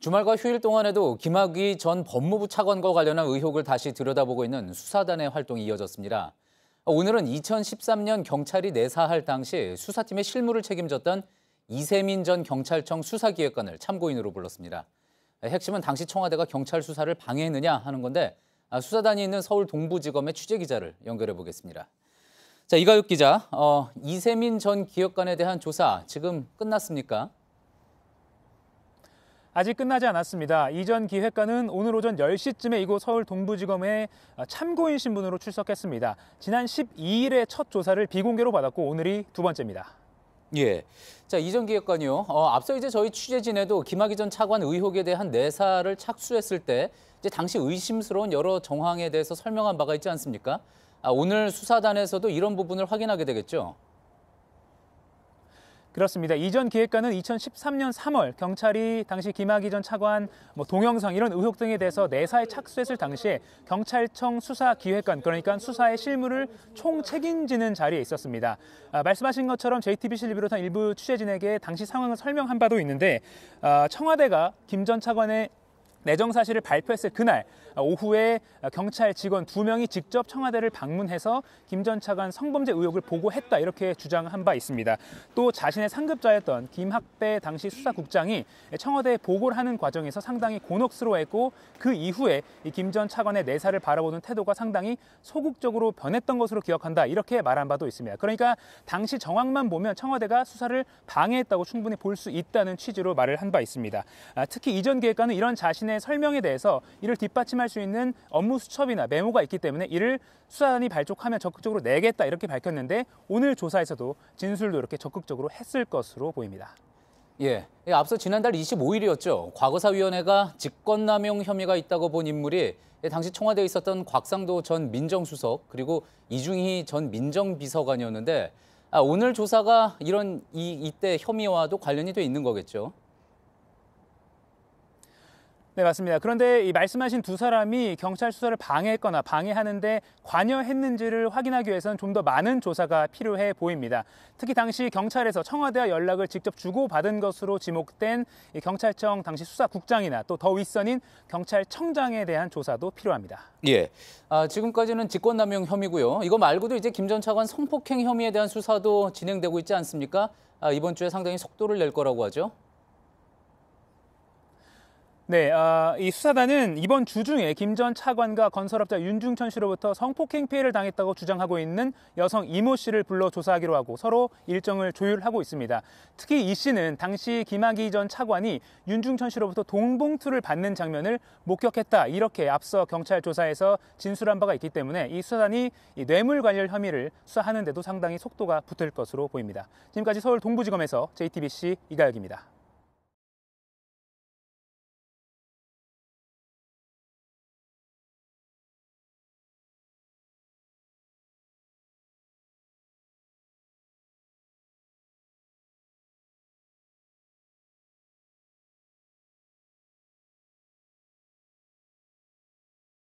주말과 휴일 동안에도 김학의 전 법무부 차관과 관련한 의혹을 다시 들여다보고 있는 수사단의 활동이 이어졌습니다. 오늘은 2013년 경찰이 내사할 당시 수사팀의 실무를 책임졌던 이세민 전 경찰청 수사기획관을 참고인으로 불렀습니다. 핵심은 당시 청와대가 경찰 수사를 방해했느냐 하는 건데 수사단이 있는 서울 동부지검의 취재기자를 연결해 보겠습니다. 자, 이가육 기자, 이세민 전 기획관에 대한 조사 지금 끝났습니까? 아직 끝나지 않았습니다. 이 전 기획관은 오늘 오전 10시쯤에 이곳 서울 동부지검에 참고인 신분으로 출석했습니다. 지난 12일에 첫 조사를 비공개로 받았고 오늘이 두 번째입니다. 예. 자, 이 전 기획관이요. 앞서 이제 저희 취재진에도 김학의 전 차관 의혹에 대한 내사를 착수했을 때 이제 당시 의심스러운 여러 정황에 대해서 설명한 바가 있지 않습니까? 오늘 수사단에서도 이런 부분을 확인하게 되겠죠. 그렇습니다. 이 전 기획관은 2013년 3월 경찰이 당시 김학의 전 차관 동영상 이런 의혹 등에 대해서 내사에 착수했을 당시에 경찰청 수사기획관, 그러니까 수사의 실무를 총책임지는 자리에 있었습니다. 말씀하신 것처럼 JTBC를 비롯한 일부 취재진에게 당시 상황을 설명한 바도 있는데 청와대가 김 전 차관의 내정 사실을 발표했을 그날 오후에 경찰 직원 2명이 직접 청와대를 방문해서 김 전 차관 성범죄 의혹을 보고했다 이렇게 주장한 바 있습니다. 또 자신의 상급자였던 김학대 당시 수사국장이 청와대에 보고를 하는 과정에서 상당히 곤혹스러워했고 그 이후에 김 전 차관의 내사를 바라보는 태도가 상당히 소극적으로 변했던 것으로 기억한다 이렇게 말한 바도 있습니다. 그러니까 당시 정황만 보면 청와대가 수사를 방해했다고 충분히 볼 수 있다는 취지로 말을 한 바 있습니다. 특히 이 전 기획관은 이런 자신의 설명에 대해서 이를 뒷받침할 수 있는 업무 수첩이나 메모가 있기 때문에 이를 수사단이 발족하면 적극적으로 내겠다 이렇게 밝혔는데 오늘 조사에서도 진술도 이렇게 적극적으로 했을 것으로 보입니다. 예, 앞서 지난달 25일이었죠. 과거사위원회가 직권남용 혐의가 있다고 본 인물이 당시 청와대에 있었던 곽상도 전 민정수석 그리고 이중희 전 민정비서관이었는데 오늘 조사가 이때 혐의와도 관련이 돼 있는 거겠죠. 네, 맞습니다. 그런데 이 말씀하신 두 사람이 경찰 수사를 방해했거나 방해하는데 관여했는지를 확인하기 위해서는 좀 더 많은 조사가 필요해 보입니다. 특히 당시 경찰에서 청와대와 연락을 직접 주고받은 것으로 지목된 이 경찰청 당시 수사국장이나 또 더 윗선인 경찰청장에 대한 조사도 필요합니다. 예, 지금까지는 직권남용 혐의고요. 이거 말고도 이제 김 전 차관 성폭행 혐의에 대한 수사도 진행되고 있지 않습니까? 이번 주에 상당히 속도를 낼 거라고 하죠. 네, 이 수사단은 이번 주 중에 김 전 차관과 건설업자 윤중천 씨로부터 성폭행 피해를 당했다고 주장하고 있는 여성 이모 씨를 불러 조사하기로 하고 서로 일정을 조율하고 있습니다. 특히 이 씨는 당시 김학의 전 차관이 윤중천 씨로부터 돈봉투를 받는 장면을 목격했다 이렇게 앞서 경찰 조사에서 진술한 바가 있기 때문에 이 수사단이 이 뇌물 관련 혐의를 수사하는 데도 상당히 속도가 붙을 것으로 보입니다. 지금까지 서울 동부지검에서 JTBC 이가혁입니다.